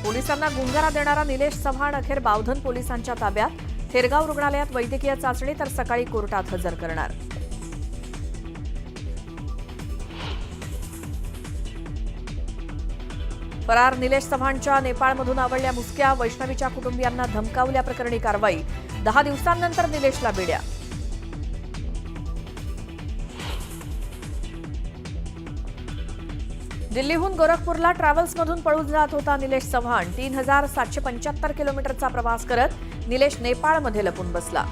पोलिसांना गुंगारा देणारा निलेश चव्हाण अखेर बावधन पोलिसांच्या ताब्यात. थेरगाव रुग्णालयात वैद्यकीय चाचणी तर सकाळी कोर्टात हजर करणार. फरार निलेश चव्हाणच्या नेपाळमधून आवळल्या मुसक्या. वैष्णवीच्या कुटुंबियांना धमकावल्याप्रकरणी कारवाई. 10 दिवसांनंतर निलेशला बेड्या. दिल्लीहून गोरखपूरला ट्रॅव्हल्समधून पळून जात होता निलेश चव्हाण. 3775 किलोमीटरचा प्रवास करत निलेश नेपाळमध्ये लपून बसला.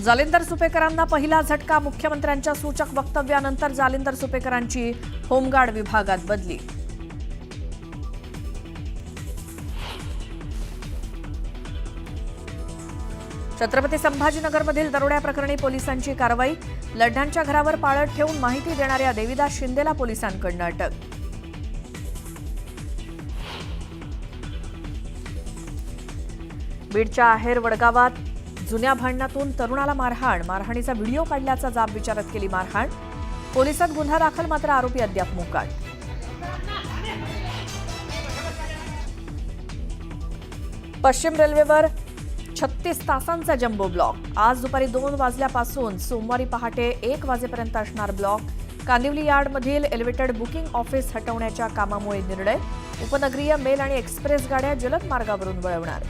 जालिंदर सुपेकरांना पहिला झटका. मुख्यमंत्र्यांच्या सूचक वक्तव्यानंतर जालिंदर सुपेकरांची होमगार्ड विभागात बदली. छत्रपती संभाजीनगरमधील दरोड्याप्रकरणी पोलिसांची कारवाई. लढ्यांच्या घरावर पाळत ठेवून माहिती देणाऱ्या देविदास शिंदेला पोलिसांकडून अटक. बीडच्या आहेर वडगावात जुन्या भांडणातून तरुणाला मारहाणीचा व्हिडिओ काढल्याचा जाब विचारत केली मारहाण. पोलिसात गुन्हा दाखल, मात्र आरोपी अद्याप मोकाट. पश्चिम रेल्वेवर 36 तासांचा जम्बो ब्लॉक. आज दुपारी 2 वाजल्यापासून सोमवारी पहाटे 1 वाजेपर्यंत असणार ब्लॉक. कांदिवली यार्डमधील एलिव्हेटेड बुकिंग ऑफिस हटवण्याच्या कामामुळे निर्णय. उपनगरीय मेल आणि एक्सप्रेस गाड्या जलद मार्गावरून वळवणार.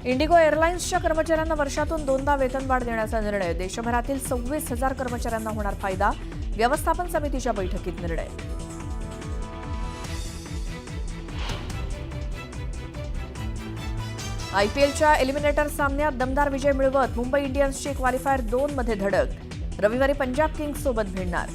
इंडिगो एअरलाइन्सच्या कर्मचाऱ्यांना वर्षातून 2दा वेतनवाढ देण्याचा निर्णय. देशभरातील 26,000 कर्मचाऱ्यांना होणार फायदा. व्यवस्थापन समितीच्या बैठकीत निर्णय. आयपीएलच्या एलिमिनेटर सामन्यात दमदार विजय मिळवत मुंबई इंडियन्सची क्वालिफायर 2 मध्ये धडक. रविवारी पंजाब किंग्स सोबत भिडणार.